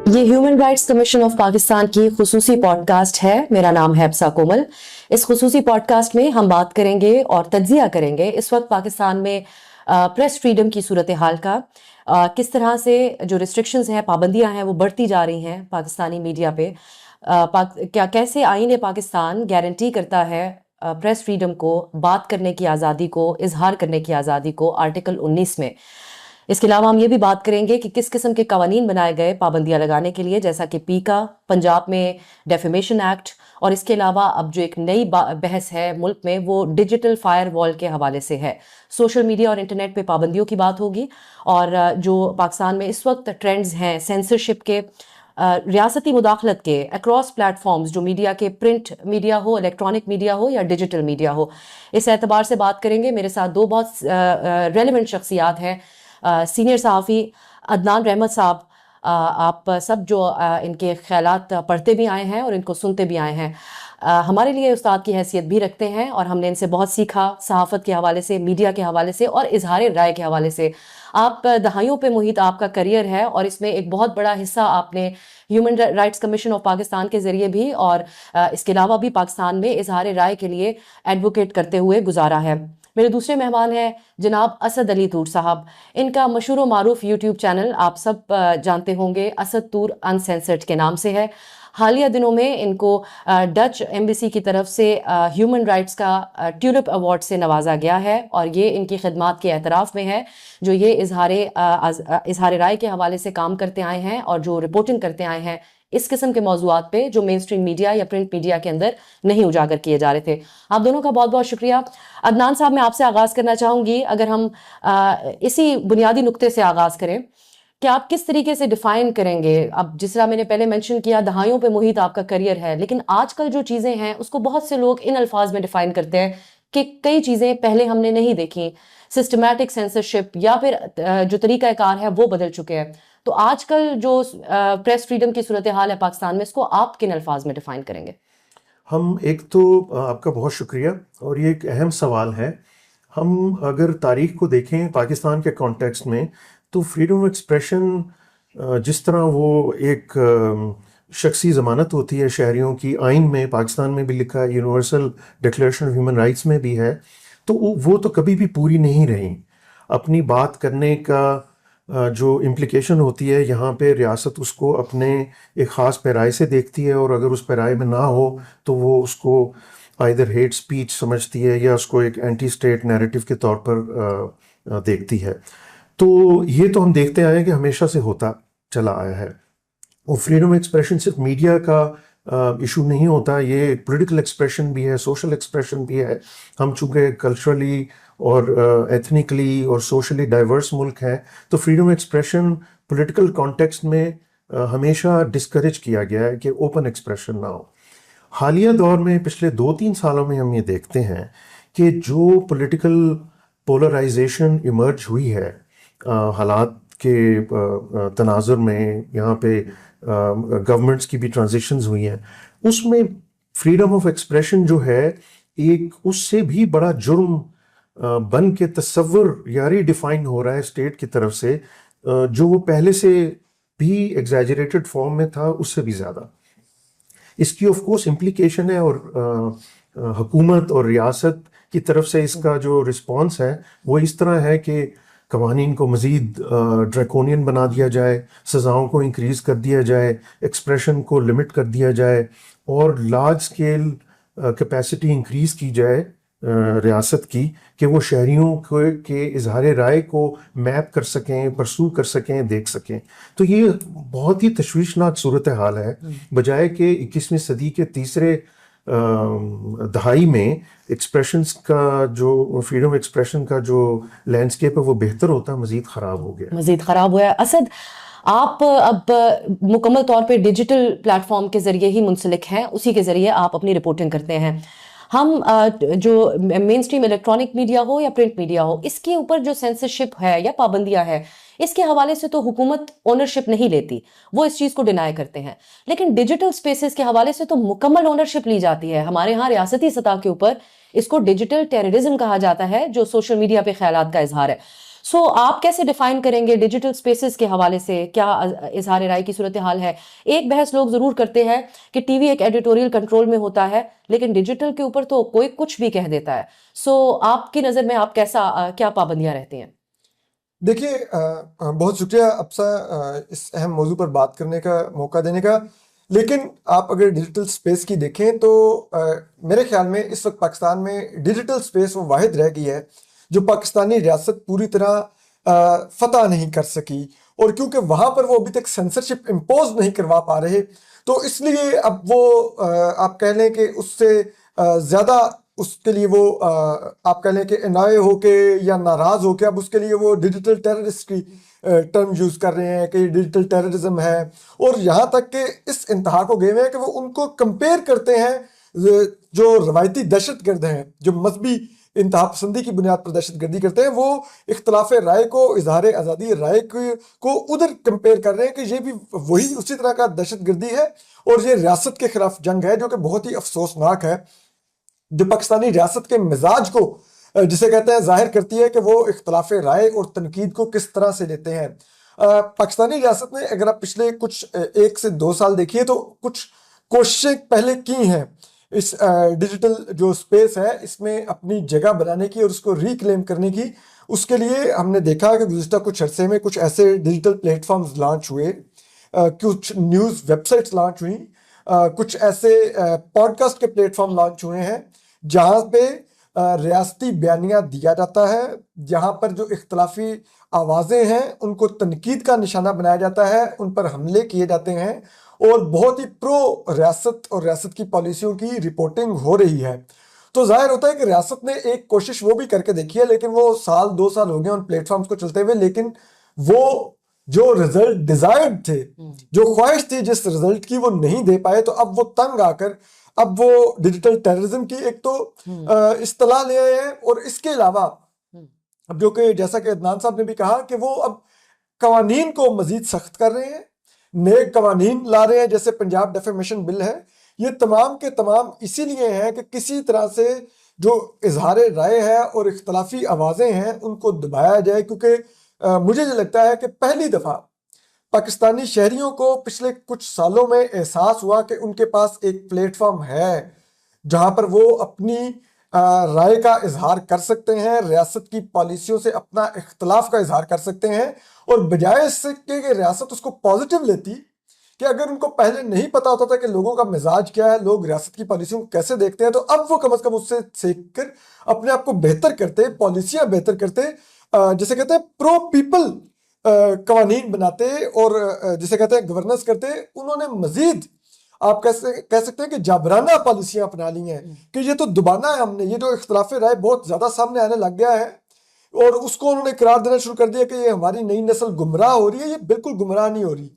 یہ human rights commission of Pakistan کی خصوصی پوڈ کاسٹ ہے. میرا نام ہے حفصہ کومل. اس خصوصی پوڈ کاسٹ میں ہم بات کریں گے اور تجزیہ کریں گے اس وقت پاکستان میں پریس فریڈم کی صورتحال کا. کس طرح سے جو ریسٹرکشنز ہیں، پابندیاں ہیں، وہ بڑھتی جا رہی ہیں پاکستانی میڈیا پہ. کیسے آئین پاکستان گارنٹی کرتا ہے پریس فریڈم کو، بات کرنے کی آزادی کو، اظہار کرنے کی آزادی کو آرٹیکل 19 میں. اس کے علاوہ ہم یہ بھی بات کریں گے کہ کس قسم کے قوانین بنائے گئے پابندیاں لگانے کے لیے، جیسا کہ پیکا، پنجاب میں ڈیفیمیشن ایکٹ، اور اس کے علاوہ اب جو ایک نئی بحث ہے ملک میں وہ ڈیجیٹل فائر وال کے حوالے سے ہے. سوشل میڈیا اور انٹرنیٹ پہ پابندیوں کی بات ہوگی، اور جو پاکستان میں اس وقت ٹرینڈز ہیں سینسرشپ کے، ریاستی مداخلت کے اکراس پلیٹ فارمز، جو میڈیا کے پرنٹ میڈیا ہو، الیکٹرانک میڈیا ہو یا ڈیجیٹل میڈیا ہو، اس اعتبار سے بات کریں گے. میرے ساتھ دو بہت ریلیونٹ شخصیات ہیں. سینئر صحافی عدنان رحمت صاحب، آپ سب جو ان کے خیالات پڑھتے بھی آئے ہیں اور ان کو سنتے بھی آئے ہیں، ہمارے لیے استاد کی حیثیت بھی رکھتے ہیں، اور ہم نے ان سے بہت سیکھا صحافت کے حوالے سے، میڈیا کے حوالے سے اور اظہار رائے کے حوالے سے. آپ دہائیوں پہ محیط آپ کا کریئر ہے، اور اس میں ایک بہت بڑا حصہ آپ نے human rights commission of Pakistan کے ذریعے بھی اور اس کے علاوہ بھی پاکستان میں اظہار رائے کے لیے ایڈوکیٹ کرتے ہوئے گزارا ہے. میرے دوسرے مہمان ہیں جناب اسد علی تور صاحب. ان کا مشہور و معروف یوٹیوب چینل آپ سب جانتے ہوں گے، اسد تور انسینسرڈ کے نام سے ہے. حالیہ دنوں میں ان کو ڈچ ایمبیسی کی طرف سے ہیومن رائٹس کا ٹیولپ ایوارڈ سے نوازا گیا ہے، اور یہ ان کی خدمات کے اعتراف میں ہے، جو یہ اظہار رائے کے حوالے سے کام کرتے آئے ہیں اور جو رپورٹنگ کرتے آئے ہیں اس قسم کے موضوعات پہ جو مین سٹریم میڈیا یا پرنٹ میڈیا کے اندر نہیں اجاگر کیے جا رہے تھے. آپ دونوں کا بہت بہت شکریہ. عدنان صاحب، میں آپ سے آغاز کرنا چاہوں گی. اگر ہم اسی بنیادی نقطے سے آغاز کریں کہ آپ کس طریقے سے ڈیفائن کریں گے، اب جس طرح میں نے پہلے مینشن کیا دہائیوں پہ محیط آپ کا کریئر ہے، لیکن آج کل جو چیزیں ہیں اس کو بہت سے لوگ ان الفاظ میں ڈیفائن کرتے ہیں کہ کئی چیزیں پہلے ہم نے نہیں دیکھیں، سسٹمیٹک سینسرشپ یا پھر جو طریقہ کار ہے وہ بدل چکے ہیں. تو آج کل جو پریس فریڈم کی صورتحال ہے پاکستان میں، اس کو آپ کن الفاظ میں ڈیفائن کریں گے؟ ہم ایک تو آپ کا بہت شکریہ، اور یہ ایک اہم سوال ہے. ہم اگر تاریخ کو دیکھیں پاکستان کے کانٹیکسٹ میں، تو فریڈم آف ایکسپریشن جس طرح وہ ایک شخصی ضمانت ہوتی ہے شہریوں کی، آئین میں پاکستان میں بھی لکھا ہے، universal declaration of human rights میں بھی ہے، تو وہ تو کبھی بھی پوری نہیں رہیں. اپنی بات کرنے کا جو امپلیکیشن ہوتی ہے یہاں پہ، ریاست اس کو اپنے ایک خاص پیرائے سے دیکھتی ہے، اور اگر اس پیرائے میں نہ ہو تو وہ اس کو آئیدر ہیٹ سپیچ سمجھتی ہے یا اس کو ایک اینٹی اسٹیٹ نیریٹو کے طور پر دیکھتی ہے. تو یہ تو ہم دیکھتے آئے ہیں کہ ہمیشہ سے ہوتا چلا آیا ہے. اور فریڈم ایکسپریشن صرف میڈیا کا ایشو نہیں ہوتا، یہ پولیٹیکل ایکسپریشن بھی ہے، سوشل ایکسپریشن بھی ہے. ہم چونکہ کلچرلی اور ایتھنیکلی اور سوشلی ڈائیورس ملک ہیں، تو فریڈم ایکسپریشن پولیٹیکل کانٹیکسٹ میں ہمیشہ ڈسکریج کیا گیا ہے کہ اوپن ایکسپریشن نہ ہو. حالیہ دور میں پچھلے 2-3 سالوں میں ہم یہ دیکھتے ہیں کہ جو پولیٹیکل پولرائزیشن ایمرج ہوئی ہے حالات کے تناظر میں، یہاں پہ گورنمنٹس کی بھی ٹرانزیشنز ہوئی ہیں، اس میں فریڈم آف ایکسپریشن جو ہے ایک اس سے بھی بڑا جرم بن کے تصور یا ری ڈیفائن ہو رہا ہے اسٹیٹ کی طرف سے، جو وہ پہلے سے بھی ایگزیجریٹڈ فارم میں تھا اس سے بھی زیادہ. اس کی آف کورس امپلیکیشن ہے، اور حکومت اور ریاست کی طرف سے اس کا جو رسپانس ہے وہ اس طرح ہے کہ قوانین کو مزید ڈریکونین بنا دیا جائے، سزاؤں کو انکریز کر دیا جائے، ایکسپریشن کو لمٹ کر دیا جائے، اور لارج اسکیل کیپیسٹی انکریز کی جائے ریاست کی کہ وہ شہریوں کے اظہار رائے کو میپ کر سکیں، پرسو کر سکیں، دیکھ سکیں. تو یہ بہت ہی تشویشناک صورتحال ہے، بجائے کہ 21ویں صدی کے تیسرے دہائی میں ایکسپریشنز کا جو فریڈم ایکسپریشن کا جو لینڈسکیپ ہے وہ بہتر ہوتا، مزید خراب ہو گیا، مزید خراب ہوا ہے. اسد، آپ اب مکمل طور پہ ڈیجیٹل پلیٹ فارم کے ذریعے ہی منسلک ہیں، اسی کے ذریعے آپ اپنی رپورٹنگ کرتے ہیں. ہم جو مین سٹریم الیکٹرانک میڈیا ہو یا پرنٹ میڈیا ہو، اس کے اوپر جو سینسرشپ ہے یا پابندیاں ہے، اس کے حوالے سے تو حکومت اونرشپ نہیں لیتی، وہ اس چیز کو ڈینائی کرتے ہیں. لیکن ڈیجیٹل سپیسز کے حوالے سے تو مکمل اونرشپ لی جاتی ہے. ہمارے ہاں ریاستی سطح کے اوپر اس کو ڈیجیٹل ٹیررزم کہا جاتا ہے، جو سوشل میڈیا پہ خیالات کا اظہار ہے. سو آپ کیسے ڈیفائن کریں گے ڈیجیٹل اسپیسز کے حوالے سے کیا اظہار رائے کی صورتحال ہے؟ ایک بحث لوگ ضرور کرتے ہیں کہ ٹی وی ایک ایڈیٹوریل کنٹرول میں ہوتا ہے، لیکن ڈیجیٹل کے اوپر تو کوئی کچھ بھی کہہ دیتا ہے. سو آپ کی نظر میں آپ کیا پابندیاں رہتی ہیں؟ دیکھیے بہت شکریہ ابسا اس اہم موضوع پر بات کرنے کا موقع دینے کا. لیکن آپ اگر ڈیجیٹل سپیس کی دیکھیں تو میرے خیال میں اس وقت پاکستان میں ڈیجیٹل سپیس وہ واحد رہ گئی ہے جو پاکستانی ریاست پوری طرح فتح نہیں کر سکی، اور کیونکہ وہاں پر وہ ابھی تک سینسرشپ امپوز نہیں کروا پا رہے، تو اس لیے اب وہ آپ کہہ لیں کہ اس سے زیادہ اس کے لیے وہ آپ کہہ لیں کہ انائے ہو کے یا ناراض ہو کے اب اس کے لیے وہ ڈیجیٹل ٹیررسٹ کی ٹرم یوز کر رہے ہیں کہ یہ ڈیجیٹل ٹیررزم ہے، اور یہاں تک کہ اس انتہا کو گئے ہیں کہ وہ ان کو کمپیئر کرتے ہیں جو روایتی دہشت گرد ہیں، جو مذہبی انتہا پسندی کی بنیاد پر دہشت گردی کرتے ہیں، وہ اختلاف رائے کو، اظہار آزادی رائے کو ادھر کمپیئر کر رہے ہیں کہ یہ بھی وہی اسی طرح کا دہشت گردی ہے اور یہ ریاست کے خلاف جنگ ہے، جو کہ بہت ہی افسوسناک ہے، جو پاکستانی ریاست کے مزاج کو جسے کہتے ہیں ظاہر کرتی ہے کہ وہ اختلاف رائے اور تنقید کو کس طرح سے لیتے ہیں. پاکستانی ریاست نے اگر آپ پچھلے کچھ 1 سے 2 سال دیکھیے تو کچھ کوششیں پہلے کی ہیں اس ڈیجیٹل جو سپیس ہے اس میں اپنی جگہ بنانے کی اور اس کو ریکلیم کرنے کی. اس کے لیے ہم نے دیکھا کہ گزشتہ کچھ عرصے میں کچھ ایسے ڈیجیٹل پلیٹ فارمز لانچ ہوئے، کچھ نیوز ویب سائٹس لانچ ہوئیں، کچھ ایسے پوڈ کاسٹ کے پلیٹ فارم لانچ ہوئے ہیں جہاں پہ ریاستی بیانیہ دیا جاتا ہے، جہاں پر جو اختلافی آوازیں ہیں ان کو تنقید کا نشانہ بنایا جاتا ہے، ان پر حملے کیے جاتے ہیں، اور بہت ہی پرو ریاست اور ریاست کی پالیسیوں کی رپورٹنگ ہو رہی ہے. تو ظاہر ہوتا ہے کہ ریاست نے ایک کوشش وہ بھی کر کے دیکھی ہے، لیکن وہ 1-2 سال ہو گئے ان پلیٹ فارمز کو چلتے ہوئے، لیکن وہ جو رزلٹ ڈیزائرڈ تھے، جو خواہش تھی جس رزلٹ کی، وہ نہیں دے پائے. تو اب وہ تنگ آ کر اب وہ ڈیجیٹل ٹیررزم کی ایک تو اصطلاح لے آئے ہیں، اور اس کے علاوہ اب جو کہ جیسا کہ عدنان صاحب نے بھی کہا کہ وہ اب قوانین کو مزید سخت کر رہے ہیں، نئے قوانین لا رہے ہیں، جیسے پنجاب ڈیفیمیشن بل ہے. یہ تمام کے تمام اسی لیے ہیں کہ کسی طرح سے جو اظہار رائے ہے اور اختلافی آوازیں ہیں ان کو دبایا جائے، کیونکہ مجھے یہ لگتا ہے کہ پہلی دفعہ پاکستانی شہریوں کو پچھلے کچھ سالوں میں احساس ہوا کہ ان کے پاس ایک پلیٹ فارم ہے جہاں پر وہ اپنی رائے کا اظہار کر سکتے ہیں، ریاست کی پالیسیوں سے اپنا اختلاف کا اظہار کر سکتے ہیں، اور بجائے اس سے کہ ریاست اس کو پازیٹیو لیتی، کہ اگر ان کو پہلے نہیں پتا ہوتا تھا کہ لوگوں کا مزاج کیا ہے، لوگ ریاست کی پالیسیوں کو کیسے دیکھتے ہیں، تو اب وہ کم از کم اس سے سیکھ کر اپنے آپ کو بہتر کرتے، پالیسیاں بہتر کرتے، جسے کہتے ہیں پرو پیپل قوانین بناتے اور جسے کہتے ہیں گورننس کرتے. انہوں نے مزید آپ کہہ سکتے ہیں کہ جابرانہ پالیسیاں اپنا لی ہیں کہ یہ تو دبانا ہے ہم نے، یہ جو اختلاف رائے بہت زیادہ سامنے آنے لگ گیا ہے، اور اس کو انہوں نے قرار دینا شروع کر دیا کہ یہ ہماری نئی نسل گمراہ ہو رہی ہے. یہ بالکل گمراہ نہیں ہو رہی،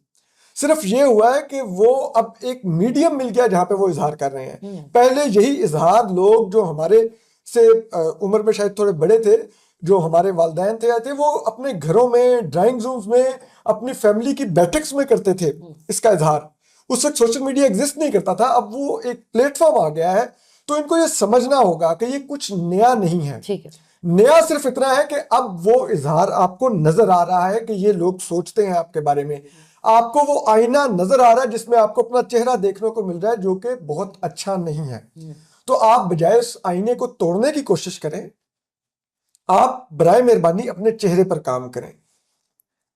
صرف یہ ہوا ہے کہ وہ اب ایک میڈیم مل گیا جہاں پہ وہ اظہار کر رہے ہیں. پہلے یہی اظہار لوگ جو ہمارے سے عمر میں شاید تھوڑے بڑے تھے، جو ہمارے والدین تھے، وہ اپنے گھروں میں، ڈرائنگ رومز میں، اپنی فیملی کی بیٹھکس میں کرتے تھے اس کا اظہار. اس وقت سوشل میڈیا ایگزسٹ نہیں کرتا تھا، اب وہ ایک پلیٹ فارم آ گیا ہے. تو ان کو یہ سمجھنا ہوگا کہ یہ کچھ نیا نہیں ہے. نیا صرف اتنا ہے کہ اب وہ اظہار آپ کو نظر آ رہا ہے کہ یہ لوگ سوچتے ہیں آپ کے بارے میں، آپ کو وہ آئینہ نظر آ رہا ہے جس میں آپ کو اپنا چہرہ دیکھنے کو مل رہا ہے، جو کہ بہت اچھا نہیں ہے. تو آپ بجائے اس آئینے کو توڑنے کی کوشش کریں، آپ برائے مہربانی اپنے چہرے پر کام کریں.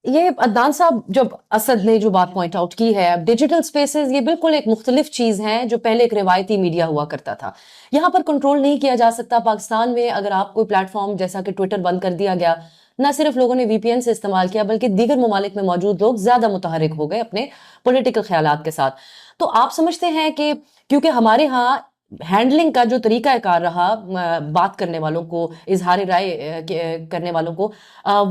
یہ عدنان صاحب جب اسد نے جو بات پوائنٹ آؤٹ کی ہے، ڈیجیٹل سپیسز یہ بالکل ایک مختلف چیز ہیں جو پہلے ایک روایتی میڈیا ہوا کرتا تھا. یہاں پر کنٹرول نہیں کیا جا سکتا. پاکستان میں اگر آپ کوئی پلیٹ فارم جیسا کہ ٹویٹر بند کر دیا گیا، نہ صرف لوگوں نے وی پی این سے استعمال کیا بلکہ دیگر ممالک میں موجود لوگ زیادہ متحرک ہو گئے اپنے پولیٹیکل خیالات کے ساتھ. تو آپ سمجھتے ہیں کہ کیونکہ ہمارے ہاں ہینڈلنگ کا جو طریقہ کار رہا بات کرنے والوں کو، اظہار رائے کرنے والوں کو،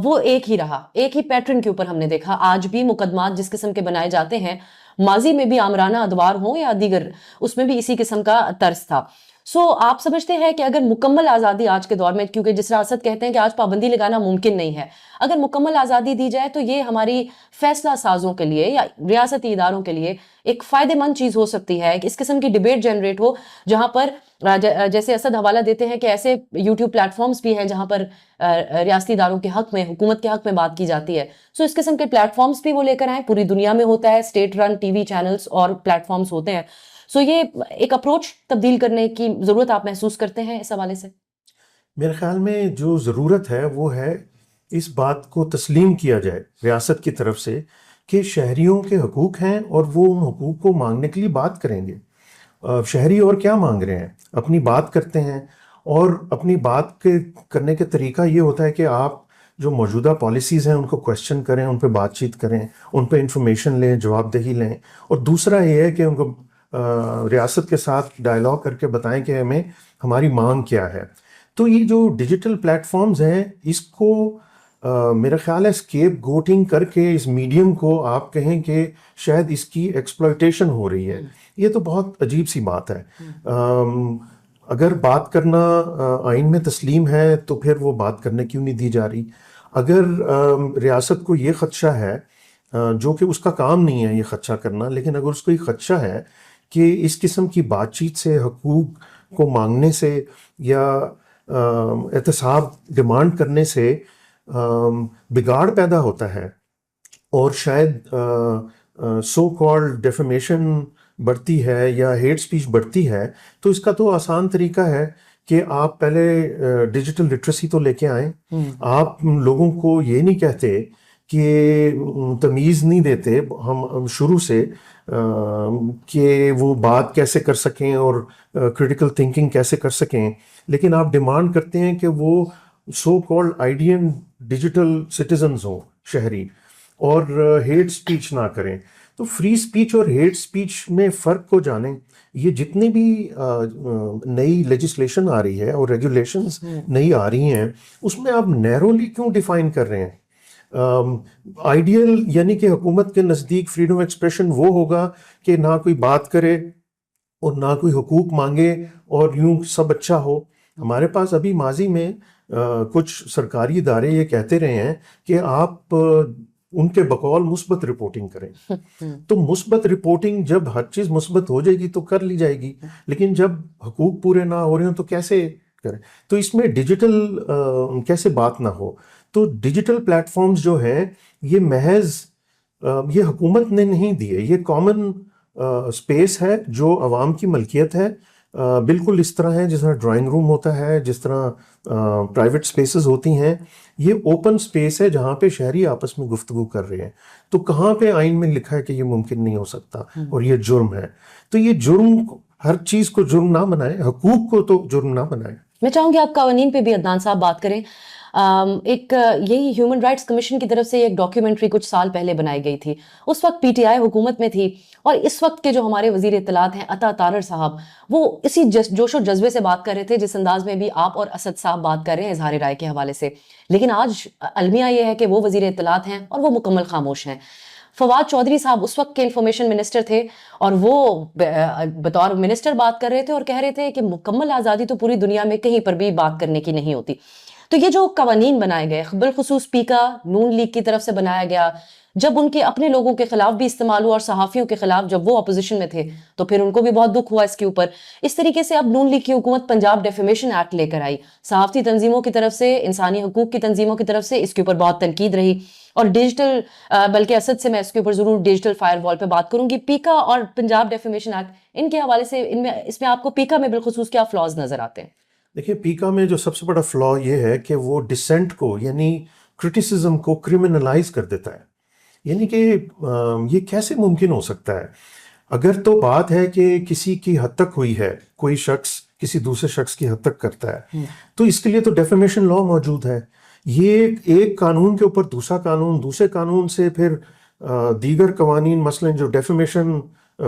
وہ ایک ہی رہا، ایک ہی پیٹرن کے اوپر ہم نے دیکھا. آج بھی مقدمات جس قسم کے بنائے جاتے ہیں، ماضی میں بھی آمرانہ ادوار ہوں یا دیگر، اس میں بھی اسی قسم کا طرز تھا. سو آپ سمجھتے ہیں کہ اگر مکمل آزادی آج کے دور میں، کیونکہ جس طرح اسد کہتے ہیں کہ آج پابندی لگانا ممکن نہیں ہے، اگر مکمل آزادی دی جائے تو یہ ہماری فیصلہ سازوں کے لیے یا ریاستی اداروں کے لیے ایک فائدہ مند چیز ہو سکتی ہے کہ اس قسم کی ڈیبیٹ جنریٹ ہو، جہاں پر جیسے اسد حوالہ دیتے ہیں کہ ایسے یوٹیوب پلیٹ فارمز بھی ہیں جہاں پر ریاستی اداروں کے حق میں، حکومت کے حق میں بات کی جاتی ہے. سو اس قسم کے پلیٹ فارمز بھی وہ لے کر آئیں. پوری دنیا میں ہوتا ہے، state run T V channels اور پلیٹ فارمز ہوتے ہیں. سو یہ ایک اپروچ تبدیل کرنے کی ضرورت آپ محسوس کرتے ہیں اس حوالے سے؟ میرے خیال میں جو ضرورت ہے وہ ہے اس بات کو تسلیم کیا جائے ریاست کی طرف سے کہ شہریوں کے حقوق ہیں اور وہ ان حقوق کو مانگنے کے لیے بات کریں گے. شہری اور کیا مانگ رہے ہیں؟ اپنی بات کرتے ہیں، اور اپنی بات کے کرنے کا طریقہ یہ ہوتا ہے کہ آپ جو موجودہ پالیسیز ہیں ان کو کویسچن کریں، ان پہ بات چیت کریں، ان پہ انفارمیشن لیں، جواب دہی لیں. اور دوسرا یہ ہے کہ ان کو ریاست کے ساتھ ڈائلاگ کر کے بتائیں کہ ہماری مانگ کیا ہے. تو یہ جو ڈیجیٹل پلیٹ فارمز ہیں اس کو میرا خیال ہے اسکیپ گوٹنگ کر کے اس میڈیم کو آپ کہیں کہ شاید اس کی ایکسپلائٹیشن ہو رہی ہے. یہ تو بہت عجیب سی بات ہے. اگر بات کرنا آئین میں تسلیم ہے تو پھر وہ بات کرنے کیوں نہیں دی جا رہی؟ اگر ریاست کو یہ خدشہ ہے، جو کہ اس کا کام نہیں ہے یہ خدشہ کرنا، لیکن اگر اس کو یہ خدشہ ہے کہ اس قسم کی بات چیت سے، حقوق کو مانگنے سے یا احتساب ڈیمانڈ کرنے سے بگاڑ پیدا ہوتا ہے اور شاید سو کالڈ ڈیفیمیشن بڑھتی ہے یا ہیٹ سپیچ بڑھتی ہے، تو اس کا تو آسان طریقہ ہے کہ آپ پہلے ڈیجیٹل لٹریسی تو لے کے آئیں. آپ لوگوں کو یہ نہیں کہتے کہ تمیز نہیں دیتے ہم شروع سے کہ وہ بات کیسے کر سکیں اور کریٹیکل تھنکنگ کیسے کر سکیں، لیکن آپ ڈیمانڈ کرتے ہیں کہ وہ سو کالڈ آئیڈین ڈیجیٹل سٹیزنز ہوں شہری اور ہیٹ سپیچ نہ کریں. تو فری سپیچ اور ہیٹ سپیچ میں فرق کو جانیں. یہ جتنی بھی نئی لیجسلیشن آ رہی ہے اور ریگولیشنز نئی آ رہی ہیں اس میں آپ نیرولی کیوں ڈیفائن کر رہے ہیں؟ آئیڈیل یعنی کہ حکومت کے نزدیک فریڈم ایکسپریشن وہ ہوگا کہ نہ کوئی بات کرے اور نہ کوئی حقوق مانگے اور یوں سب اچھا ہو. ہمارے پاس ابھی ماضی میں کچھ سرکاری ادارے یہ کہتے رہے ہیں کہ آپ ان کے بقول مثبت رپورٹنگ کریں. تو مثبت رپورٹنگ جب ہر چیز مثبت ہو جائے گی تو کر لی جائے گی، لیکن جب حقوق پورے نہ ہو رہے ہوں تو کیسے کریں؟ تو اس میں ڈیجیٹل کیسے بات نہ ہو؟ تو ڈیجیٹل پلیٹ فارمز جو ہیں یہ محض یہ حکومت نے نہیں دیے، یہ کامن اسپیس ہے جو عوام کی ملکیت ہے. بالکل اس طرح ہے جس طرح ڈرائنگ روم ہوتا ہے، جس طرح پرائیویٹ سپیسز ہوتی ہیں. یہ اوپن سپیس ہے جہاں پہ شہری آپس میں گفتگو کر رہے ہیں. تو کہاں پہ آئین میں لکھا ہے کہ یہ ممکن نہیں ہو سکتا اور یہ جرم ہے؟ تو یہ جرم، ہر چیز کو جرم نہ بنائیں، حقوق کو تو جرم نہ بنائیں. میں چاہوں گی آپ قوانین پہ بھی عدنان صاحب بات کریں. ایک یہی ہیومن رائٹس کمیشن کی طرف سے ایک ڈاکیومنٹری کچھ سال پہلے بنائی گئی تھی. اس وقت پی ٹی آئی حکومت میں تھی اور اس وقت کے جو ہمارے وزیر اطلاعات ہیں عطا تارڑ صاحب، وہ اسی جوش و جذبے سے بات کر رہے تھے جس انداز میں بھی آپ اور اسد صاحب بات کر رہے ہیں اظہار رائے کے حوالے سے. لیکن آج المیہ یہ ہے کہ وہ وزیر اطلاعات ہیں اور وہ مکمل خاموش ہیں. فواد چودھری صاحب اس وقت کے انفارمیشن منسٹر تھے اور وہ بطور منسٹر بات کر رہے تھے اور کہہ رہے تھے کہ مکمل آزادی تو پوری دنیا میں کہیں پر بھی بات کرنے کی نہیں ہوتی. تو یہ جو قوانین بنائے گئے، بالخصوص پیکا نون لیگ کی طرف سے بنایا گیا، جب ان کے اپنے لوگوں کے خلاف بھی استعمال ہوا اور صحافیوں کے خلاف جب وہ اپوزیشن میں تھے تو پھر ان کو بھی بہت دکھ ہوا اس کے اوپر. اس طریقے سے اب نون لیگ کی حکومت پنجاب ڈیفیمیشن ایکٹ لے کر آئی. صحافتی تنظیموں کی طرف سے، انسانی حقوق کی تنظیموں کی طرف سے اس کے اوپر بہت تنقید رہی. اور ڈیجیٹل بلکہ اسد سے میں اس کے اوپر ضرور ڈیجیٹل فائر وال پہ بات کروں گی. پیکا اور پنجاب ڈیفیمیشن ایکٹ، ان کے حوالے سے اس میں آپ کو پیکا میں بالخصوص کیا فلاز نظر آتے ہیں؟ دیکھیں، پیکا میں جو سب سے بڑا فلا یہ ہے کہ وہ ڈسینٹ کو یعنی کرٹیسزم کو کرمنلائز کر دیتا ہے. یعنی کہ یہ کیسے ممکن ہو سکتا ہے؟ اگر تو بات ہے کہ کسی کی حد تک ہوئی ہے، کوئی شخص کسی دوسرے شخص کی حد تک کرتا ہے، تو اس کے لیے تو ڈیفیمیشن لا موجود ہے. یہ ایک قانون کے اوپر دوسرا قانون، دوسرے قانون سے پھر دیگر قوانین، مثلا جو ڈیفیمیشن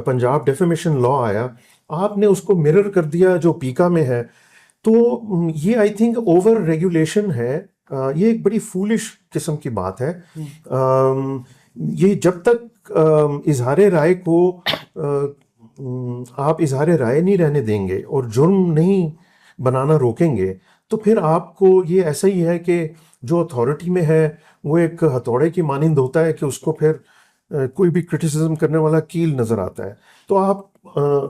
پنجاب ڈیفیمیشن لا آیا، آپ نے اس کو مرر کر دیا جو پیکا میں ہے. تو یہ آئی تھنک اوور ریگولیشن ہے. یہ ایک بڑی فولش قسم کی بات ہے. یہ جب تک اظہار رائے کو آپ اظہار رائے نہیں رہنے دیں گے اور جرم نہیں بنانا روکیں گے تو پھر آپ کو یہ ایسا ہی ہے کہ جو اتھارٹی میں ہے وہ ایک ہتھوڑے کی مانند ہوتا ہے کہ اس کو پھر کوئی بھی کرٹیسزم کرنے والا کیل نظر آتا ہے. تو آپ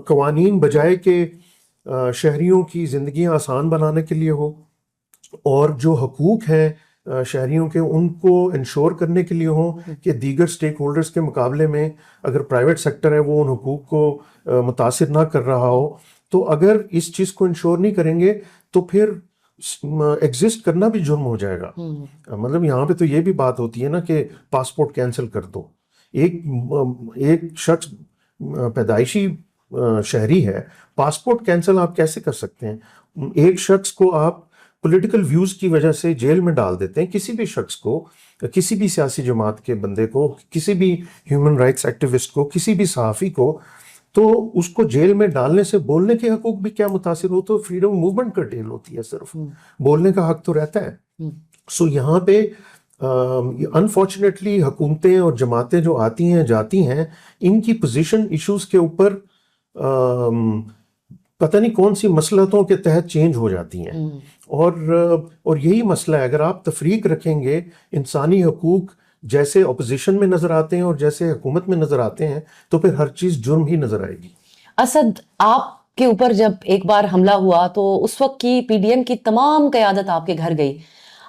قوانین بجائے کہ شہریوں کی زندگیاں آسان بنانے کے لیے ہو اور جو حقوق ہیں شہریوں کے ان کو انشور کرنے کے لیے ہوں کہ دیگر سٹیک ہولڈرز کے مقابلے میں اگر پرائیویٹ سیکٹر ہے وہ ان حقوق کو متاثر نہ کر رہا ہو، تو اگر اس چیز کو انشور نہیں کریں گے تو پھر ایگزسٹ کرنا بھی جرم ہو جائے گا. مطلب یہاں پہ تو یہ بھی بات ہوتی ہے نا کہ پاسپورٹ کینسل کر دو. ایک شخص پیدائشی شہری ہے، پاسپورٹ کینسل آپ کیسے کر سکتے ہیں؟ ایک شخص کو آپ پولیٹیکل ویوز کی وجہ سے جیل میں ڈال دیتے ہیں، کسی بھی شخص کو، کسی بھی سیاسی جماعت کے بندے کو، کسی بھی ہیومن رائٹس ایکٹیوسٹ کو، کسی بھی صحافی کو، تو اس کو جیل میں ڈالنے سے بولنے کے حقوق بھی کیا متاثر ہو؟ تو فریڈم موومنٹ کرٹیل ہوتی ہے، صرف بولنے کا حق تو رہتا ہے. سو یہاں پہ انفارچونیٹلی حکومتیں اور جماعتیں جو آتی ہیں جاتی ہیں، ان کی پوزیشن ایشوز کے اوپر پتہ نہیں کون سی مصلحتوں کے تحت چینج ہو جاتی ہیں. اور یہی مسئلہ ہے، اگر آپ تفریق رکھیں گے انسانی حقوق جیسے اپوزیشن میں نظر آتے ہیں اور جیسے حکومت میں نظر آتے ہیں تو پھر ہر چیز جرم ہی نظر آئے گی. اسد، آپ کے اوپر جب ایک بار حملہ ہوا تو اس وقت کی پی ڈی ایم کی تمام قیادت آپ کے گھر گئی.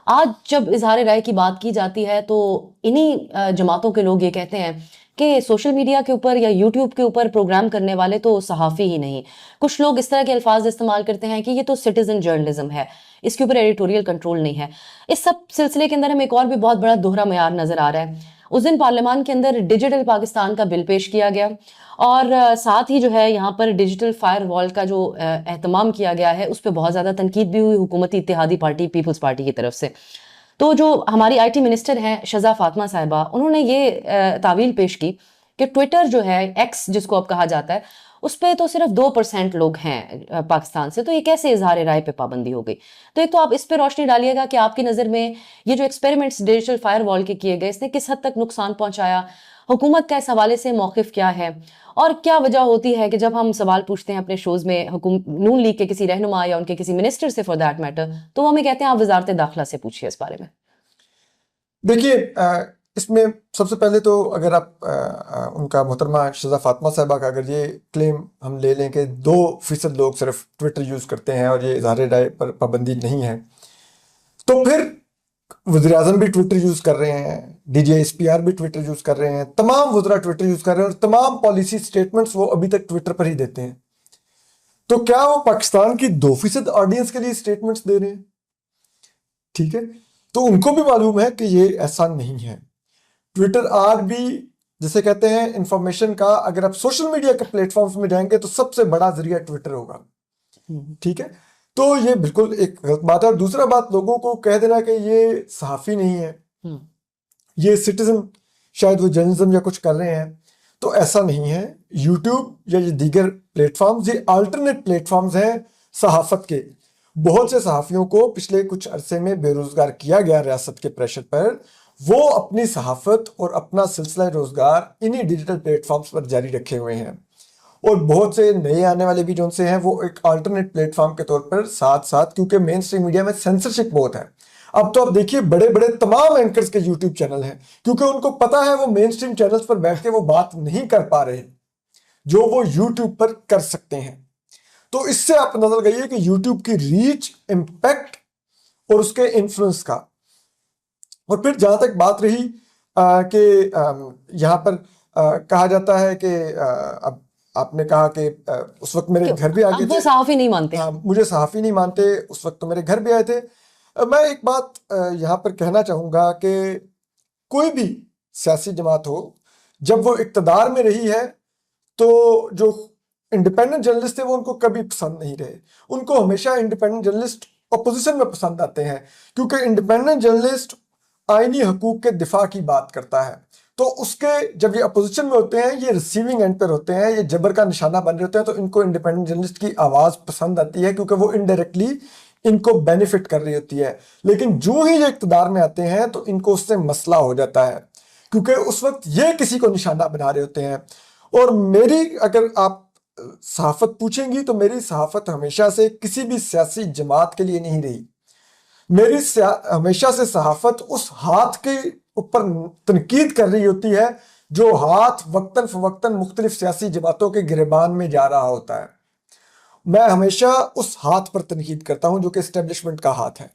آج جب اظہار رائے کی بات کی جاتی ہے تو انہی جماعتوں کے لوگ یہ کہتے ہیں کہ سوشل میڈیا کے اوپر یا یوٹیوب کے اوپر پروگرام کرنے والے تو صحافی ہی نہیں. کچھ لوگ اس طرح کے الفاظ استعمال کرتے ہیں کہ یہ تو سٹیزن جرنلزم ہے، اس کے اوپر ایڈیٹوریل کنٹرول نہیں ہے. اس سب سلسلے کے اندر ہمیں ایک اور بھی بہت بڑا دوہرا معیار نظر آ رہا ہے. اس دن پارلیمان کے اندر ڈیجیٹل پاکستان کا بل پیش کیا گیا اور ساتھ ہی جو ہے یہاں پر ڈیجیٹل فائر وال کا جو اہتمام کیا گیا ہے اس پہ بہت زیادہ تنقید بھی ہوئی حکومتی اتحادی پارٹی پیپلز پارٹی کی طرف سے. تو جو ہماری آئی ٹی منسٹر ہیں شہزاد فاطمہ صاحبہ، انہوں نے یہ تعویل پیش کی کہ ٹویٹر جو ہے، ایکس جس کو اب کہا جاتا ہے، اس پہ تو صرف 2% لوگ ہیں پاکستان سے، تو یہ کیسے اظہار رائے پہ پابندی ہو گئی؟ تو ایک تو آپ اس پہ روشنی ڈالیے گا کہ آپ کی نظر میں یہ جو ایکسپیریمنٹس ڈیجیٹل فائر وال کے کیے گئے اس نے کس حد تک نقصان پہنچایا، حکومت کا اس حوالے سے موقف کیا ہے، اور کیا وجہ ہوتی ہے کہ جب ہم سوال پوچھتے ہیں اپنے شوز میں نون لیگ کے کسی رہنما یا ان کے کسی منسٹر سے فار دیٹ میٹر، تو وہ ہمیں کہتے ہیں آپ وزارت داخلہ سے پوچھیے اس بارے میں. دیکھیے، اس میں سب سے پہلے تو اگر آپ ان کا محترمہ شہزاد فاطمہ صاحبہ کا اگر یہ کلیم ہم لے لیں کہ 2% لوگ صرف ٹویٹر یوز کرتے ہیں اور یہ اظہار رائے پر پابندی نہیں ہے، تو پھر وزیر اعظم بھی ٹویٹر یوز کر رہے ہیں، D G S P R بھی ٹویٹر یوز کر رہے ہیں، تمام وزراء ٹویٹر یوز کر رہے ہیں اور تمام پالیسی سٹیٹمنٹس وہ ابھی تک ٹویٹر پر ہی دیتے ہیں. تو کیا وہ پاکستان کی 2% آڈینس کے لیے سٹیٹمنٹس دے رہے ہیں؟ ٹھیک ہے، تو ان کو بھی معلوم ہے کہ یہ ایسا نہیں ہے. ٹویٹر آج بھی جسے کہتے ہیں انفارمیشن کا، اگر آپ سوشل میڈیا کے پلیٹ فارمز میں جائیں گے تو سب سے بڑا ذریعہ ٹویٹر ہوگا. ٹھیک ہے، تو یہ بالکل ایک غلط بات ہے. اور دوسرا بات، لوگوں کو کہہ دینا کہ یہ صحافی نہیں ہے، یہ سٹیزن، شاید وہ جرنلزم یا کچھ کر رہے ہیں، تو ایسا نہیں ہے. یوٹیوب یا یہ دیگر پلیٹ فارمز یہ الٹرنیٹ پلیٹ فارمز ہیں صحافت کے. بہت سے صحافیوں کو پچھلے کچھ عرصے میں بے روزگار کیا گیا ریاست کے پریشر پر، وہ اپنی صحافت اور اپنا سلسلہ روزگار انہی ڈیجیٹل پلیٹ فارمز پر جاری رکھے ہوئے ہیں. اور بہت سے نئے آنے والے بھی جو سے ہیں وہ ایک آلٹرنیٹ پلیٹ فارم کے طور پر ساتھ ساتھ، کیونکہ مین اسٹریم میڈیا میں سینسرشپ بہت ہے. اب تو آپ دیکھیے بڑے بڑے تمام اینکرز کے یوٹیوب چینل ہیں، کیونکہ ان کو پتا ہے وہ مین اسٹریم چینلز پر بیٹھ کے وہ بات نہیں کر پا رہے جو وہ یوٹیوب پر کر سکتے ہیں. تو اس سے آپ نظر گئی ہے کہ یوٹیوب کی ریچ، امپیکٹ اور اس کے انفلوئنس کا. اور پھر جہاں تک بات رہی کہ یہاں پر کہا جاتا ہے کہ اب آپ نے کہا کہ اس وقت میرے گھر بھی آگے تھے، صحافی نہیں مانتے، مجھے صحافی نہیں مانتے، اس وقت تو میرے گھر بھی آئے تھے. میں ایک بات یہاں پر کہنا چاہوں گا کہ کوئی بھی سیاسی جماعت ہو، جب وہ اقتدار میں رہی ہے تو جو انڈیپینڈنٹ جرنلسٹ تھے وہ ان کو کبھی پسند نہیں رہے. ان کو ہمیشہ انڈیپینڈنٹ جرنلسٹ اپوزیشن میں پسند آتے ہیں، کیونکہ انڈیپینڈنٹ جرنلسٹ آئینی حقوق کے دفاع کی بات کرتا ہے. تو اس کے جب یہ اپوزیشن میں ہوتے ہیں، یہ ریسیونگ اینڈ پر ہوتے ہیں، یہ جبر کا نشانہ بن رہے ہوتے ہیں، تو ان کو انڈیپینڈنٹ جرنلسٹ کی آواز پسند آتی ہے، کیونکہ وہ انڈائریکٹلی ان کو بینیفٹ کر رہی ہوتی ہے. لیکن جو ہی یہ اقتدار میں آتے ہیں تو ان کو اس سے مسئلہ ہو جاتا ہے، کیونکہ اس وقت یہ کسی کو نشانہ بنا رہے ہوتے ہیں. اور میری اگر آپ صحافت پوچھیں گی تو میری صحافت ہمیشہ سے کسی بھی سیاسی جماعت کے لیے نہیں رہی. میری ہمیشہ سے صحافت اس ہاتھ کے اوپر تنقید کر رہی ہوتی ہے جو ہاتھ وقتاً فوقتاً مختلف سیاسی جماعتوں کے گریبان میں جا رہا ہوتا ہے. میں ہمیشہ اس ہاتھ پر تنقید کرتا ہوں جو کہ اسٹیبلشمنٹ کا ہاتھ ہے.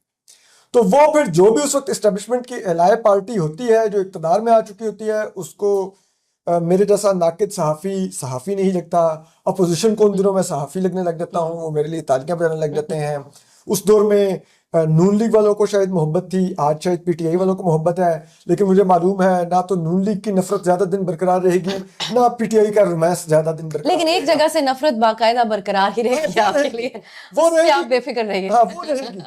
تو وہ پھر جو بھی اس وقت اسٹیبلشمنٹ کی الائے پارٹی ہوتی ہے جو اقتدار میں آ چکی ہوتی ہے اس کو میرے جیسا ناقد صحافی نہیں لگتا. اپوزیشن کو ان دنوں میں صحافی لگنے لگ جاتا ہوں, وہ میرے لیے تالیاں بجانے لگ جاتے ہیں. اس دور میں نون لیگ والوں کو شاید محبت تھی, آج شاید پی ٹی آئی والوں کو محبت ہے, لیکن مجھے معلوم ہے نہ تو نون لیگ کی نفرت زیادہ دن برقرار رہے گی نہ پی ٹی آئی کا رومانس زیادہ دن برقرار. لیکن ایک جگہ سے نفرت باقاعدہ برقرار ہی رہے گی آپ کے لیے, وہ رہے گی, آپ بے فکر رہیے. ہاں وہ رہے گی,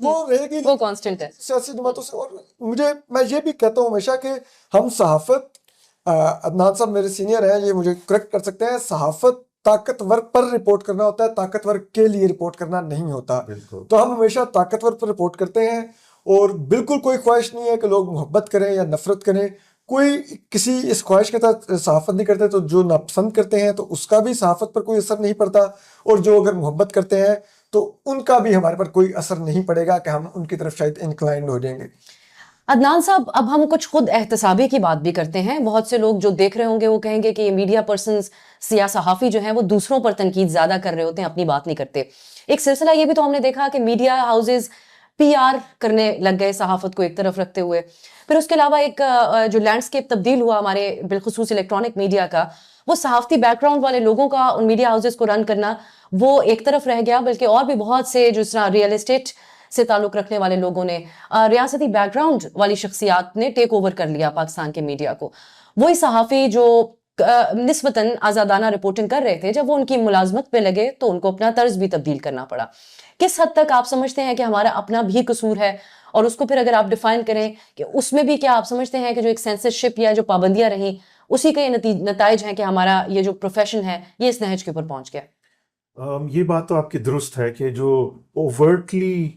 وہ رہے گی, وہ کانسٹنٹ ہے سیاسی جماعتوں سے. اور میں یہ بھی کہتا ہوں ہمیشہ کہ ہم صحافت, عدنان صاحب میرے سینئر ہیں, یہ مجھے کریکٹ کر سکتے ہیں, صحافت طاقتور پر رپورٹ کرنا ہوتا ہے, طاقتور کے لیے رپورٹ کرنا نہیں ہوتا. تو ہم ہمیشہ طاقتور پر رپورٹ کرتے ہیں اور بالکل کوئی خواہش نہیں ہے کہ لوگ محبت کریں یا نفرت کریں. کوئی کسی اس خواہش کے تحت صحافت نہیں کرتے, تو جو ناپسند کرتے ہیں تو اس کا بھی صحافت پر کوئی اثر نہیں پڑتا, اور جو اگر محبت کرتے ہیں تو ان کا بھی ہمارے پر کوئی اثر نہیں پڑے گا کہ ہم ان کی طرف شاید انکلائنڈ ہو جائیں گے. عدنان صاحب, اب ہم کچھ خود احتسابی کی بات بھی کرتے ہیں. بہت سے لوگ جو دیکھ رہے ہوں گے وہ کہیں گے کہ یہ میڈیا پرسنز, سیاہ صحافی جو ہیں وہ دوسروں پر تنقید زیادہ کر رہے ہوتے ہیں, اپنی بات نہیں کرتے. ایک سلسلہ یہ بھی تو ہم نے دیکھا کہ میڈیا ہاؤسز پی آر کرنے لگ گئے صحافت کو ایک طرف رکھتے ہوئے. پھر اس کے علاوہ ایک جو لینڈسکیپ تبدیل ہوا ہمارے بالخصوص الیکٹرانک میڈیا کا, وہ صحافتی بیک گراؤنڈ والے لوگوں کا ان میڈیا ہاؤسز کو رن کرنا وہ ایک طرف رہ گیا, بلکہ اور بھی بہت سے جس طرح ریئل اسٹیٹ سے تعلق رکھنے والے لوگوں نے, ریاستی بیک گراؤنڈ والی شخصیات نے ٹیک اوور کر لیا پاکستان کے میڈیا کو. وہی صحافی جو نسبتاً آزادانہ رپورٹنگ کر رہے تھے, جب وہ ان کی ملازمت پہ لگے تو ان کو اپنا طرز بھی تبدیل کرنا پڑا. کس حد تک آپ سمجھتے ہیں کہ ہمارا اپنا بھی قصور ہے, اور اس کو پھر اگر آپ ڈیفائن کریں کہ اس میں بھی کیا آپ سمجھتے ہیں کہ جو ایک سینسرشپ یا جو پابندیاں رہیں اسی کے نتائج ہیں کہ ہمارا یہ جو پروفیشن ہے یہ اس نہج کے اوپر پہنچ گیا؟ یہ بات تو آپ کی درست ہے کہ جو اوورٹلی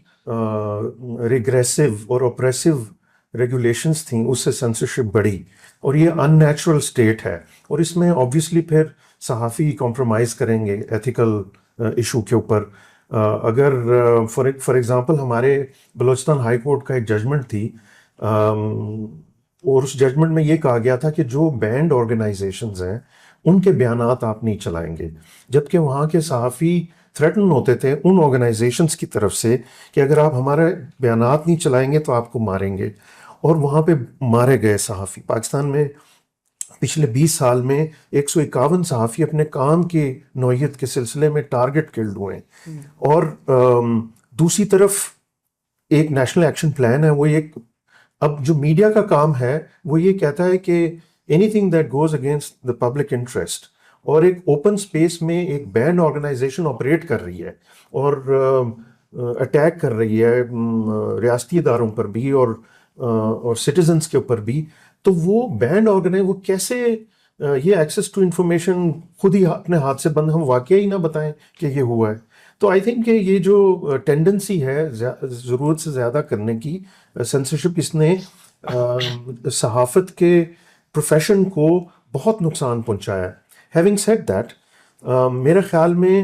ریگریسو اور اوپریسو ریگولیشنز تھیں اس سے سینسرشپ بڑھی, اور یہ ان نیچرل اسٹیٹ ہے, اور اس میں آبویسلی پھر صحافی کمپرومائز کریں گے ایتھیکل ایشو کے اوپر. اگر فار ایگزامپل ہمارے بلوچستان ہائی کورٹ کا ایک ججمنٹ تھی, اور اس ججمنٹ میں یہ کہا گیا تھا کہ جو بینڈ آرگنائزیشنز ہیں ان کے بیانات آپ نہیں چلائیں گے, جبکہ وہاں کے صحافی تھریٹن ہوتے تھے ان آرگنائزیشنز کی طرف سے کہ اگر آپ ہمارے بیانات نہیں چلائیں گے تو آپ کو ماریں گے, اور وہاں پہ مارے گئے صحافی. پاکستان میں پچھلے 20 سال میں 151 صحافی اپنے کام کی نوعیت کے سلسلے میں ٹارگٹ کلڈ ہوئے ہیں. اور دوسری طرف ایک نیشنل ایکشن پلان ہے, وہ ایک اب جو میڈیا کا کام ہے وہ یہ کہتا ہے کہ any thing that goes against the public interest, اور ایک اوپن سپیس میں ایک بینڈ آرگنائزیشن آپریٹ کر رہی ہے اور اٹیک کر رہی ہے ریاستی اداروں پر بھی اور سٹیزنز کے اوپر بھی, تو وہ بینڈ وہ کیسے یہ ایکسیس ٹو انفارمیشن خود ہی اپنے ہاتھ سے بند, ہم واقعہ ہی نہ بتائیں کہ یہ ہوا ہے. تو آئی تھنک کہ یہ جو ٹینڈنسی ہے ضرورت سے زیادہ کرنے کی, سینسرشپ, اس نے صحافت کے پروفیشن کو بہت نقصان پہنچایا ہے. ہیونگ سیڈ دیٹ, میرے خیال میں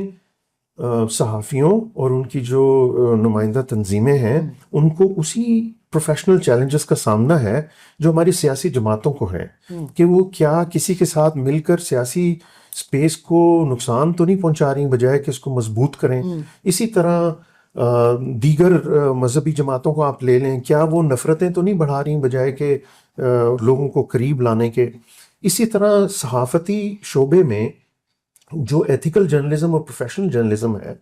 صحافیوں اور ان کی جو نمائندہ تنظیمیں ہیں ان کو اسی پروفیشنل چیلنجز کا سامنا ہے جو ہماری سیاسی جماعتوں کو ہے, کہ وہ کیا کسی کے ساتھ مل کر سیاسی سپیس کو نقصان تو نہیں پہنچا رہی بجائے کہ اس کو مضبوط کریں. اسی طرح دیگر مذہبی جماعتوں کو آپ لے لیں, کیا وہ نفرتیں تو نہیں بڑھا رہی بجائے کہ لوگوں کو قریب لانے کے. اسی طرح صحافتی شعبے میں جو ایتھیکل جرنلزم اور پروفیشنل جرنلزم ہے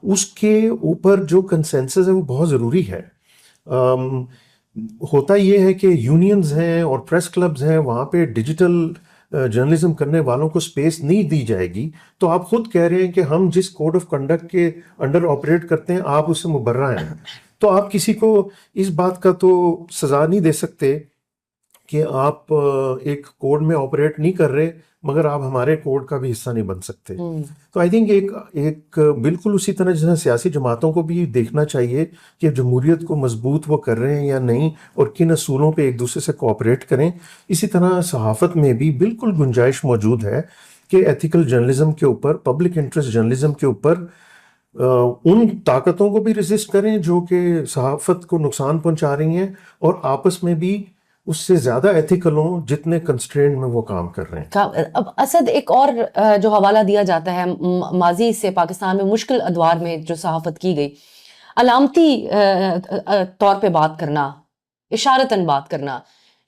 اس کے اوپر جو کنسنسس ہے وہ بہت ضروری ہے. ہوتا یہ ہے کہ یونینز ہیں اور پریس کلبز ہیں, وہاں پہ ڈیجیٹل جرنلزم کرنے والوں کو سپیس نہیں دی جائے گی, تو آپ خود کہہ رہے ہیں کہ ہم جس کوڈ آف کنڈکٹ کے انڈر آپریٹ کرتے ہیں آپ اس سے مبرہ ہیں, تو آپ کسی کو اس بات کا تو سزا نہیں دے سکتے کہ آپ ایک کوڈ میں آپریٹ نہیں کر رہے مگر آپ ہمارے کوڈ کا بھی حصہ نہیں بن سکتے. تو آئی تھنک ایک بالکل اسی طرح جیسے سیاسی جماعتوں کو بھی دیکھنا چاہیے کہ جمہوریت کو مضبوط وہ کر رہے ہیں یا نہیں اور کن اصولوں پہ ایک دوسرے سے کوآپریٹ کریں. اسی طرح صحافت میں بھی بالکل گنجائش موجود ہے کہ ایتھیکل جرنلزم کے اوپر، پبلک انٹرسٹ جرنلزم کے اوپر ان طاقتوں کو بھی ریزسٹ کریں جو کہ صحافت کو نقصان پہنچا رہی ہیں، اور آپس میں بھی اس سے زیادہ ایتھیکل ہوں جتنے کنسٹرینٹ میں وہ کام کر رہے ہیں۔ اب اسد، ایک اور جو حوالہ دیا جاتا ہے ماضی سے پاکستان میں مشکل ادوار میں جو صحافت کی گئی، علامتی طور پہ بات کرنا، اشارتاً بات کرنا،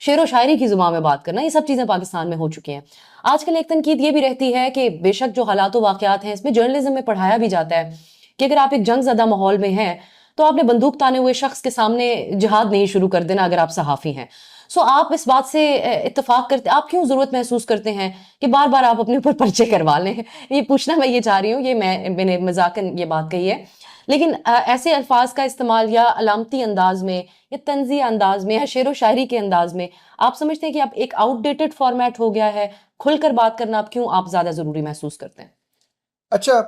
شعر و شاعری کی زبان میں بات کرنا، یہ سب چیزیں پاکستان میں ہو چکی ہیں۔ آج کل ایک تنقید یہ بھی رہتی ہے کہ بے شک جو حالات و واقعات ہیں اس میں جرنلزم میں پڑھایا بھی جاتا ہے کہ اگر آپ ایک جنگ زدہ ماحول میں ہیں تو آپ نے بندوق تانے ہوئے شخص کے سامنے جہاد نہیں شروع کر دینا اگر آپ صحافی ہیں۔ سو آپ اس بات سے اتفاق کرتے، آپ کیوں ضرورت محسوس کرتے ہیں کہ بار بار آپ اپنے اوپر پرچے کروا لیں؟ یہ پوچھنا میں یہ چاہ رہی ہوں، یہ میں نے مذاقاً یہ بات کہی ہے، لیکن ایسے الفاظ کا استعمال یا علامتی انداز میں یا طنزیہ انداز میں یا شعر و شاعری کے انداز میں، آپ سمجھتے ہیں کہ اب ایک آؤٹ ڈیٹڈ فارمیٹ ہو گیا ہے؟ کھل کر بات کرنا اب کیوں آپ زیادہ ضروری محسوس کرتے ہیں؟ اچھا،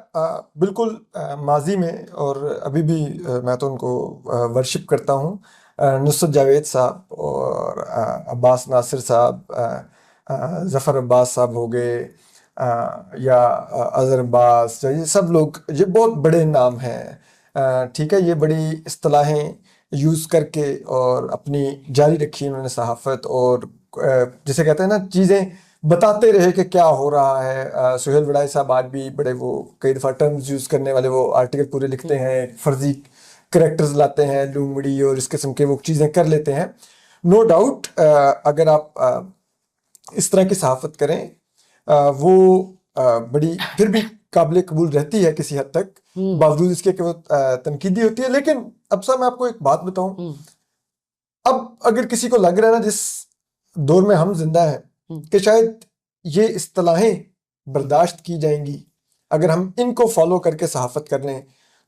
بالکل ماضی میں اور ابھی بھی میں تو ان کو ورشپ کرتا ہوں، نصرت جاوید صاحب اور عباس ناصر صاحب، ظفر عباس صاحب ہو گئے، یا اظہر عباس، یہ سب لوگ یہ بہت بڑے نام ہیں، ٹھیک ہے، یہ بڑی اصطلاحیں یوز کر کے اور اپنی جاری رکھی انہوں نے صحافت، اور جسے کہتے ہیں نا چیزیں بتاتے رہے کہ کیا ہو رہا ہے۔ سہیل وڑائی صاحب آج بھی بڑے وہ کئی دفعہ ٹرمز یوز کرنے والے وہ آرٹیکل پورے لکھتے ہیں، فرضی کریکٹرز لاتے ہیں، لومڑی اور اس قسم کے وہ چیزیں کر لیتے ہیں۔ نو ڈاؤٹ اگر آپ اس طرح کی صحافت کریں وہ بڑی پھر بھی قابل قبول رہتی ہے کسی حد تک، باوجود اس کے کہ وہ تنقیدی ہوتی ہے۔ لیکن اب صاحب میں آپ کو ایک بات بتاؤں، اب اگر کسی کو لگ رہا ہے نا جس دور میں ہم زندہ ہیں کہ شاید یہ اصطلاحیں برداشت کی جائیں گی اگر ہم ان کو فالو کر کے صحافت کر لیں،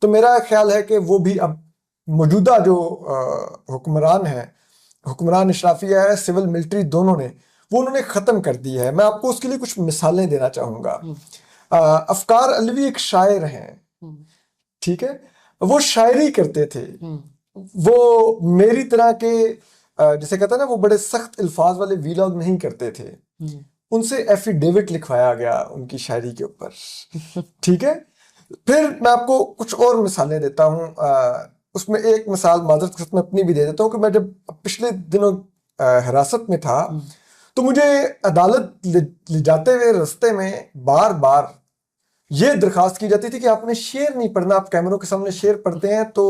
تو میرا خیال ہے کہ وہ بھی اب موجودہ جو حکمران ہیں، حکمران اشرافیہ ہے، سول ملٹری دونوں نے، وہ انہوں نے ختم کر دی ہے۔ میں آپ کو اس کے لیے کچھ مثالیں دینا چاہوں گا۔ افکار علوی ایک شاعر ہیں، ٹھیک ہے، وہ شاعری کرتے تھے، وہ میری طرح کے جسے کہتا ہے نا وہ بڑے سخت الفاظ والے ویلاگ نہیں کرتے تھے، ان سے ایفیڈیوٹ لکھوایا گیا ان کی شاعری کے اوپر، ٹھیک ہے۔ پھر میں آپ کو کچھ اور مثالیں دیتا ہوں، اس میں ایک مثال معذرت کے ساتھ میں اپنی بھی دے دیتا ہوں کہ میں جب پچھلے دنوں حراست میں تھا تو مجھے عدالت لے جاتے ہوئے رستے میں بار بار یہ درخواست کی جاتی تھی کہ آپ نے شعر نہیں پڑھنا، آپ کیمروں کے سامنے شعر پڑھتے ہیں تو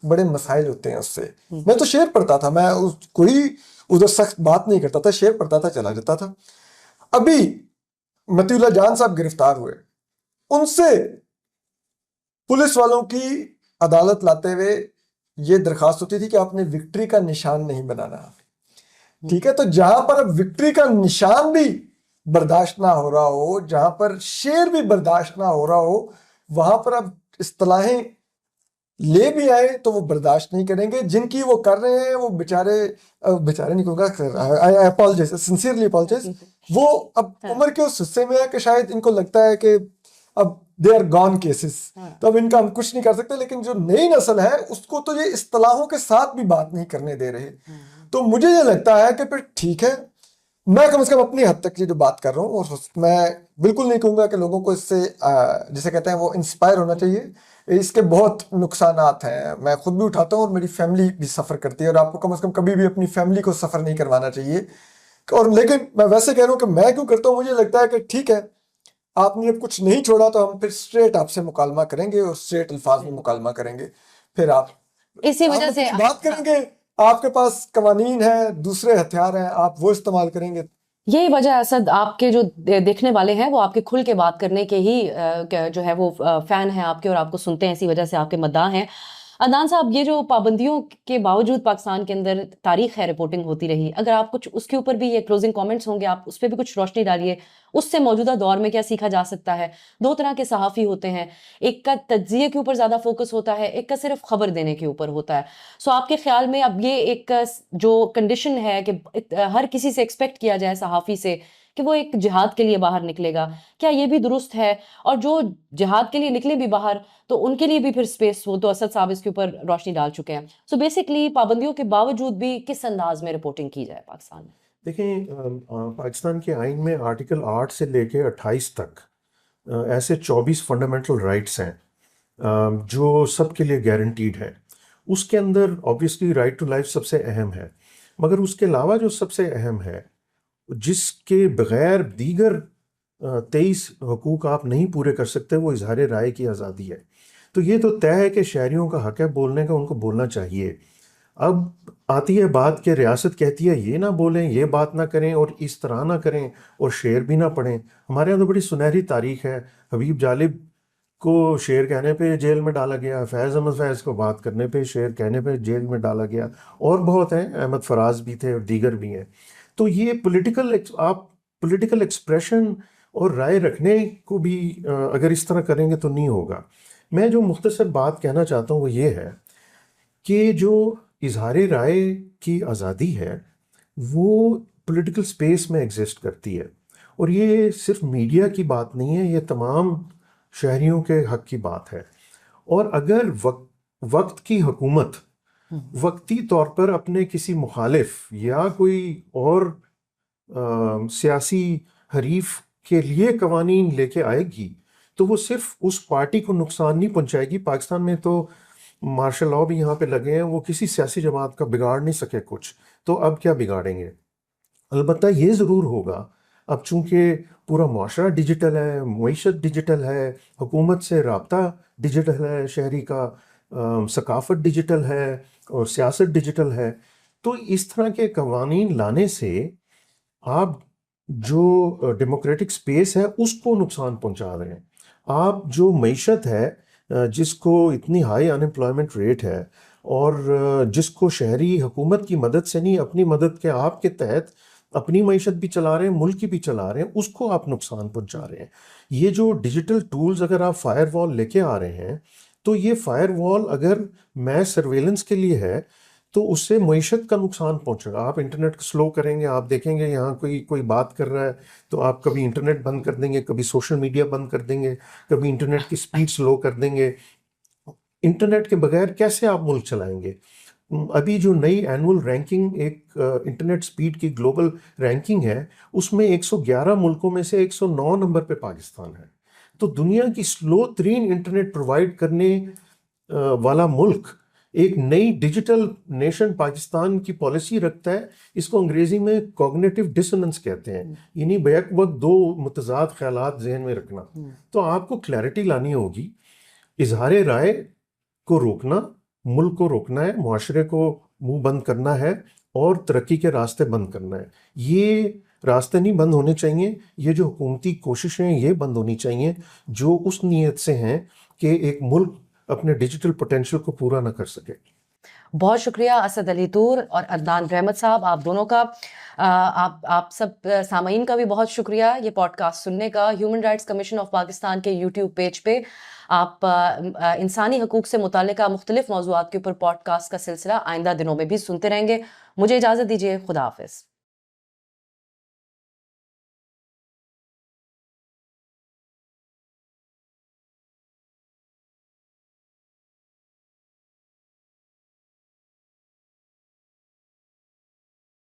بڑے مسائل ہوتے ہیں اس سے۔ میں تو شعر پڑھتا تھا، میں کوئی ادھر سخت بات نہیں کرتا تھا، شعر پڑھتا تھا، چلا جاتا تھا۔ ابھی متی اللہ جان صاحب گرفتار ہوئے، ان سے پولیس والوں کی عدالت لاتے ہوئے یہ درخواست ہوتی تھی کہ آپ نے وکٹری کا نشان نہیں بنانا، ٹھیک ہے۔ تو جہاں پر اب وکٹری کا نشان بھی برداشت نہ ہو رہا ہو، جہاں پر شعر بھی برداشت نہ ہو رہا ہو، وہاں پر اب اصطلاحیں لے بھی آئے تو وہ برداشت نہیں کریں گے۔ جن کی وہ کر رہے ہیں وہ بیچارے نہیں کہوں گا، اپالوجائز، سنسیئرلی اپالوجائز، وہ اب عمر کے اس حصے میں ہے کہ شاید ان کو لگتا ہے کہ اب دے آر گون کیسز، تو اب ان کا ہم کچھ نہیں کر سکتے۔ لیکن جو نئی نسل ہے اس کو تو یہ اصطلاحوں کے ساتھ بھی بات نہیں کرنے دے رہے۔ تو مجھے یہ لگتا ہے کہ پھر ٹھیک ہے، میں کم از کم اپنی حد تک یہ جو بات کر رہا ہوں، اور میں بالکل نہیں کہوں گا کہ لوگوں کو اس سے جسے کہتے ہیں وہ انسپائر ہونا چاہیے۔ اس کے بہت نقصانات ہیں، میں خود بھی اٹھاتا ہوں اور میری فیملی بھی سفر کرتی ہے، اور آپ کو کم از کم کبھی بھی اپنی فیملی کو سفر نہیں کروانا چاہیے۔ اور لیکن میں ویسے کہہ رہا ہوں کہ میں کیوں کرتا ہوں، مجھے لگتا ہے کہ ٹھیک ہے، آپ نے جب کچھ نہیں چھوڑا تو ہم پھر اسٹریٹ آپ سے مکالمہ کریں گے، اور اسٹریٹ الفاظ میں مکالمہ کریں گے۔ پھر آپ اسی وجہ سے بات کریں گے، آپ کے پاس قوانین ہیں، دوسرے ہتھیار ہیں، آپ وہ استعمال کریں گے۔ یہی وجہ اسد، آپ کے جو دیکھنے والے ہیں وہ آپ کے کھل کے بات کرنے کے ہی جو ہے وہ فین ہیں آپ کے، اور آپ کو سنتے ہیں، اسی وجہ سے آپ کے مداح ہیں۔ عدنان صاحب، یہ جو پابندیوں کے باوجود پاکستان کے اندر تاریخ ہے رپورٹنگ ہوتی رہی، اگر آپ کچھ اس کے اوپر بھی یہ کلوزنگ کامنٹس ہوں گے، آپ اس پہ بھی کچھ روشنی ڈالیے، اس سے موجودہ دور میں کیا سیکھا جا سکتا ہے؟ دو طرح کے صحافی ہوتے ہیں، ایک کا تجزیے کے اوپر زیادہ فوکس ہوتا ہے، ایک کا صرف خبر دینے کے اوپر ہوتا ہے۔ سو آپ کے خیال میں اب یہ ایک جو کنڈیشن ہے کہ ہر کسی سے ایکسپیکٹ کیا جائے صحافی سے کہ وہ ایک جہاد کے لیے باہر نکلے گا، کیا یہ بھی درست ہے؟ اور جو جہاد کے لیے نکلے بھی باہر تو ان کے لیے بھی پھر سپیس ہو، تو اسد صاحب اس کے اوپر روشنی ڈال چکے ہیں۔ سو بیسکلی پابندیوں کے باوجود بھی کس انداز میں رپورٹنگ کی جائے پاکستان میں؟ دیکھیں پاکستان کے آئین میں آرٹیکل 8 سے لے کے 28 تک ایسے 24 فنڈامنٹل رائٹس ہیں جو سب کے لیے گارنٹیڈ ہیں. اس کے اندر آبویسلی رائٹ ٹو لائف سب سے اہم ہے، مگر اس کے علاوہ جو سب سے اہم ہے جس کے بغیر دیگر 23 حقوق آپ نہیں پورے کر سکتے، وہ اظہار رائے کی آزادی ہے. تو یہ تو طے ہے کہ شہریوں کا حق ہے بولنے کا، ان کو بولنا چاہیے. اب آتی ہے بات کہ ریاست کہتی ہے یہ نہ بولیں، یہ بات نہ کریں اور اس طرح نہ کریں اور شعر بھی نہ پڑھیں. ہمارے یہاں تو بڑی سنہری تاریخ ہے. حبیب جالب کو شعر کہنے پہ جیل میں ڈالا گیا، فیض احمد فیض کو بات کرنے پہ شعر کہنے پہ جیل میں ڈالا گیا، اور بہت ہیں، احمد فراز بھی تھے اور دیگر بھی ہیں. تو یہ پولیٹیکل ایکسپریشن اور رائے رکھنے کو بھی اگر اس طرح کریں گے تو نہیں ہوگا. میں جو مختصر بات کہنا چاہتا ہوں وہ یہ ہے کہ جو اظہار رائے کی آزادی ہے وہ پولیٹیکل سپیس میں ایگزسٹ کرتی ہے، اور یہ صرف میڈیا کی بات نہیں ہے، یہ تمام شہریوں کے حق کی بات ہے. اور اگر وقت کی حکومت وقتی طور پر اپنے کسی مخالف یا کوئی اور سیاسی حریف کے لیے قوانین لے کے آئے گی تو وہ صرف اس پارٹی کو نقصان نہیں پہنچائے گی. پاکستان میں تو مارشل لاء بھی یہاں پہ لگے ہیں، وہ کسی سیاسی جماعت کا بگاڑ نہیں سکے کچھ، تو اب کیا بگاڑیں گے؟ البتہ یہ ضرور ہوگا اب چونکہ پورا معاشرہ ڈیجیٹل ہے، معیشت ڈیجیٹل ہے، حکومت سے رابطہ ڈیجیٹل ہے، شہری کا ثقافت ڈیجیٹل ہے اور سیاست ڈیجیٹل ہے. تو اس طرح کے قوانین لانے سے آپ جو ڈیموکریٹک سپیس ہے اس کو نقصان پہنچا رہے ہیں. آپ جو معیشت ہے جس کو اتنی ہائی ان امپلائمنٹ ریٹ ہے اور جس کو شہری حکومت کی مدد سے نہیں اپنی مدد کے آپ کے تحت اپنی معیشت بھی چلا رہے ہیں، ملک کی بھی چلا رہے ہیں، اس کو آپ نقصان پہنچا رہے ہیں. یہ جو ڈیجیٹل ٹولز اگر آپ فائر وال لے کے آ رہے ہیں تو یہ فائر وال اگر میس سرویلنس کے لیے ہے تو اس سے معیشت کا نقصان پہنچے گا. آپ انٹرنیٹ سلو کریں گے، آپ دیکھیں گے یہاں کوئی بات کر رہا ہے تو آپ کبھی انٹرنیٹ بند کر دیں گے، کبھی سوشل میڈیا بند کر دیں گے، کبھی انٹرنیٹ کی سپیڈ سلو کر دیں گے. انٹرنیٹ کے بغیر کیسے آپ ملک چلائیں گے؟ ابھی جو نئی اینول رینکنگ ایک انٹرنیٹ سپیڈ کی گلوبل رینکنگ ہے اس میں 111 ملکوں میں سے 109 نمبر پہ پاکستان ہے. تو دنیا کی سلو ترین انٹرنیٹ پرووائڈ کرنے والا ملک ایک نئی ڈیجیٹل نیشن پاکستان کی پالیسی رکھتا ہے. اس کو انگریزی میں کوگنیٹو ڈسوننس کہتے ہیں، یعنی بیک وقت دو متضاد خیالات ذہن میں رکھنا. تو آپ کو کلیئرٹی لانی ہوگی. اظہار رائے کو روکنا، ملک کو روکنا ہے، معاشرے کو منہ بند کرنا ہے اور ترقی کے راستے بند کرنا ہے. یہ راستے نہیں بند ہونے چاہیے. یہ جو حکومتی کوششیں یہ بند ہونی چاہیے جو اس نیت سے ہیں کہ ایک ملک اپنے ڈیجیٹل پوٹینشل کو پورا نہ کر سکے. بہت شکریہ اسد علی طور اور عدنان رحمت صاحب، آپ دونوں کا. آپ سب سامعین کا بھی بہت شکریہ یہ پوڈ کاسٹ سننے کا. Human rights commission of Pakistan کے یوٹیوب پیج پہ آپ انسانی حقوق سے متعلقہ مختلف موضوعات کے اوپر پوڈ کاسٹ کا سلسلہ آئندہ دنوں میں بھی سنتے رہیں گے. مجھے اجازت دیجیے، خدا حافظ.